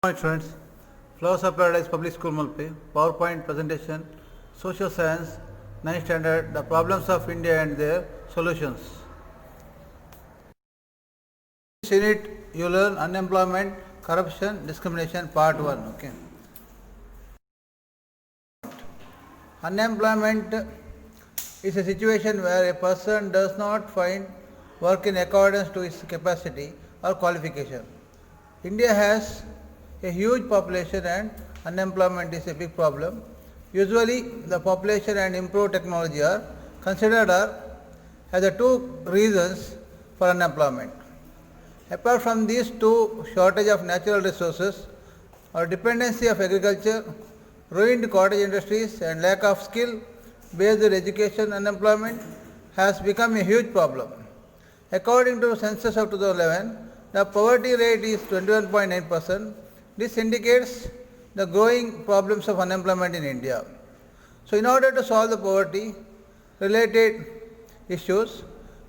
Morning students, Flowers of Paradise Public School Malpe, PowerPoint presentation, Social Science, 9th Standard, the Problems of India and their Solutions. This unit you learn unemployment, corruption, discrimination, part 1. Okay. Unemployment is a situation where a person does not find work in accordance to his capacity or qualification. India has a huge population and unemployment is a big problem. Usually the population and improved technology are considered as the two reasons for unemployment. Apart from these two, shortage of natural resources or dependency of agriculture, ruined cottage industries and lack of skill based education, unemployment has become a huge problem. According to census of 2011, the poverty rate is 21.9%. This indicates the growing problems of unemployment in India. So in order to solve the poverty related issues,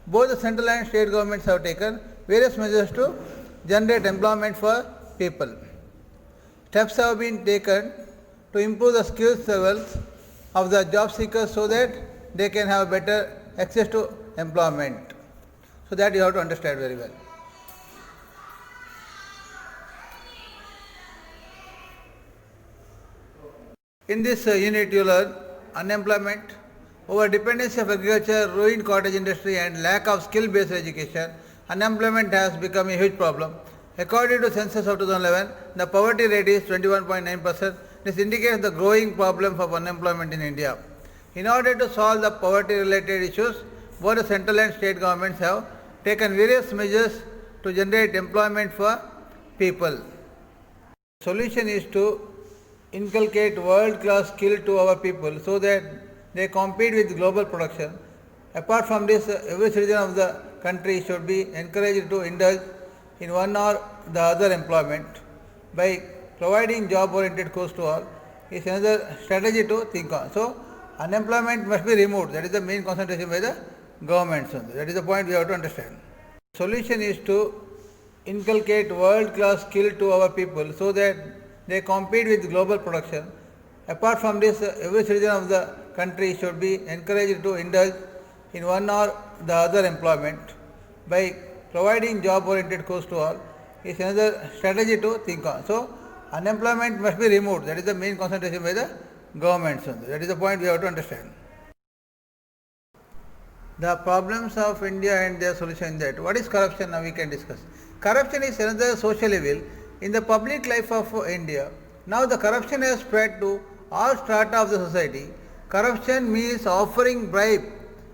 both the central and state governments have taken various measures to generate employment for people. Steps have been taken to improve the skills levels of the job seekers so that they can have better access to employment. So that you have to understand very well. In this unit you learn unemployment, over dependency of agriculture, ruined cottage industry and lack of skill based education. Unemployment has become a huge problem. According to census of 2011, the poverty rate is 21.9%. This indicates the growing problem of unemployment in India. In order to solve the poverty related issues, both the central and state governments have taken various measures to generate employment for people. The solution is to inculcate world-class skill to our people so that they compete with global production. Apart from this, every citizen of the country should be encouraged to indulge in one or the other employment. By providing job-oriented course to all is another strategy to think on. So, unemployment must be removed. That is the main concentration by the government. That is the point we have to understand. The solution is to inculcate world-class skill to our people so that they compete with global production. Apart from this, every citizen of the country should be encouraged to indulge in one or the other employment. By providing job-oriented course to all is another strategy to think on. So, unemployment must be removed. That is the main concentration by the government. That is the point we have to understand. The problems of India and their solution in that. What is corruption? Now we can discuss. Corruption is another social evil in the public life of India. Now the corruption has spread to all strata of the society. Corruption means offering bribe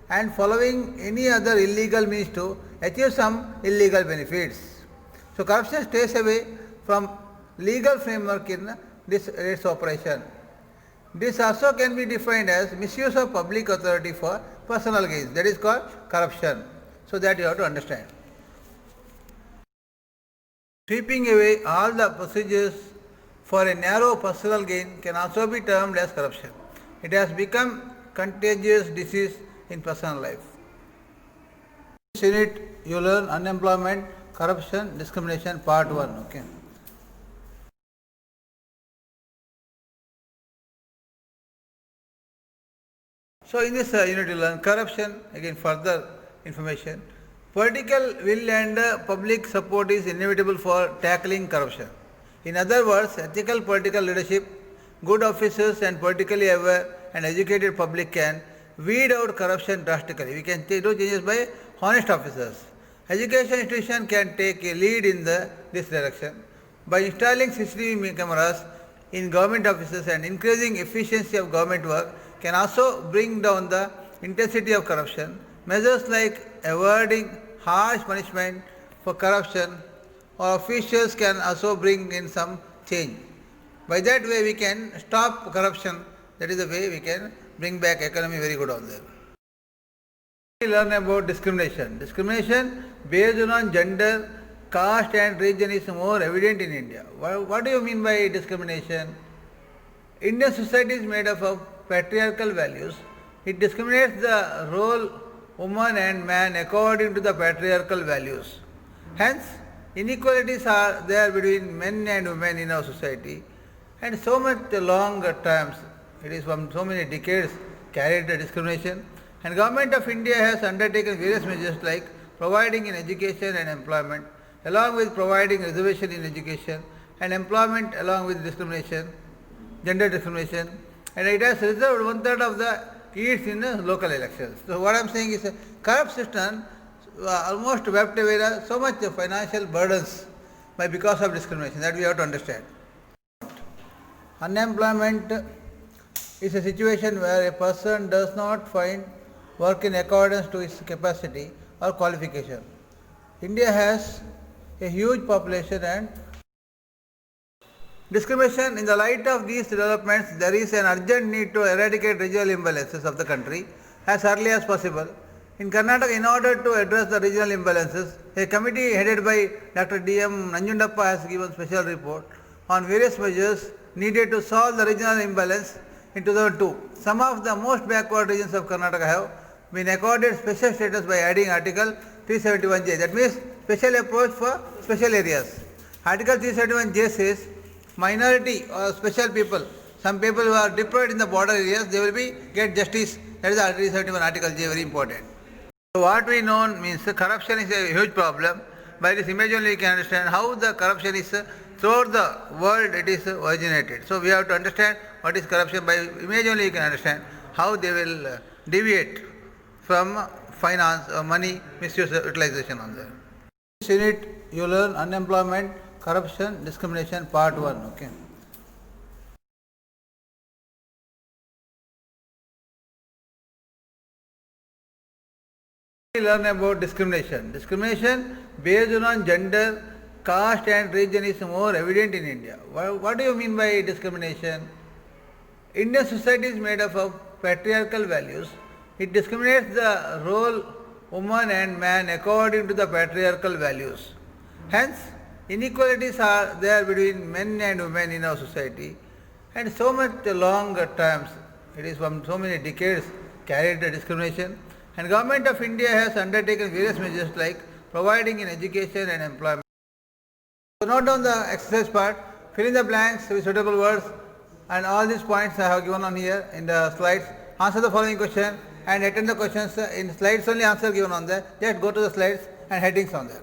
and following any other illegal means to achieve some illegal benefits. So corruption stays away from legal framework in its operation. This also can be defined as misuse of public authority for personal gains. That is called corruption. So that you have to understand. Sweeping away all the procedures for a narrow personal gain can also be termed as corruption. It has become contagious disease in personal life. In this unit you learn unemployment, corruption, discrimination, part 1. Okay. So in this unit you learn corruption, again further information. Political will and public support is inevitable for tackling corruption. In other words, ethical political leadership, good officers and politically aware and educated public can weed out corruption drastically. We can do changes by honest officers. Education institution can take a lead in this direction. By installing CCTV cameras in government offices and increasing efficiency of government work can also bring down the intensity of corruption. Measures like avoiding harsh punishment for corruption or officials can also bring in some change. By that way we can stop corruption. That is the way we can bring back economy very good on there. We learn about discrimination. Discrimination based on gender, caste and region is more evident in India. What do you mean by discrimination? Indian society is made up of patriarchal values. It discriminates the role woman and man according to the patriarchal values. Hence, inequalities are there between men and women in our society, and so much long terms, it is from so many decades carried the discrimination, and Government of India has undertaken various measures like providing in education and employment, along with providing reservation in education and employment along with discrimination, gender discrimination, and it has reserved one third of the seats in the local elections. So what I am saying is a corrupt system almost wiped away so much financial burdens because of discrimination, that we have to understand. Unemployment is a situation where a person does not find work in accordance to his capacity or qualification. India has a huge population and discrimination. In the light of these developments, there is an urgent need to eradicate regional imbalances of the country as early as possible. In Karnataka, in order to address the regional imbalances, a committee headed by Dr. D.M. Nanjundappa has given special report on various measures needed to solve the regional imbalance in 2002. Some of the most backward regions of Karnataka have been accorded special status by adding Article 371J. That means special approach for special areas. Article 371J says minority or special people, some people who are deployed in the border areas, they will get justice. That is Article 371 Article J, very important. So what we know means corruption is a huge problem. By this image only you can understand how the corruption is throughout the world it is originated. So we have to understand what is corruption. By image only you can understand how they will deviate from finance or money misuse utilization on that. This unit you learn unemployment, corruption, discrimination, part 1. Okay. We learn about discrimination. Discrimination based on gender, caste and region is more evident in India. What do you mean by discrimination? Indian society is made up of patriarchal values. It discriminates the role woman and man according to the patriarchal values. Hence, inequalities are there between men and women in our society, and so much long terms, it is from so many decades carried the discrimination, and Government of India has undertaken various measures like providing in education and employment. So note down the exercise part, fill in the blanks with suitable words, and all these points I have given on here in the slides. Answer the following question and attend the questions in slides only, answer given on there. Just go to the slides and headings on there.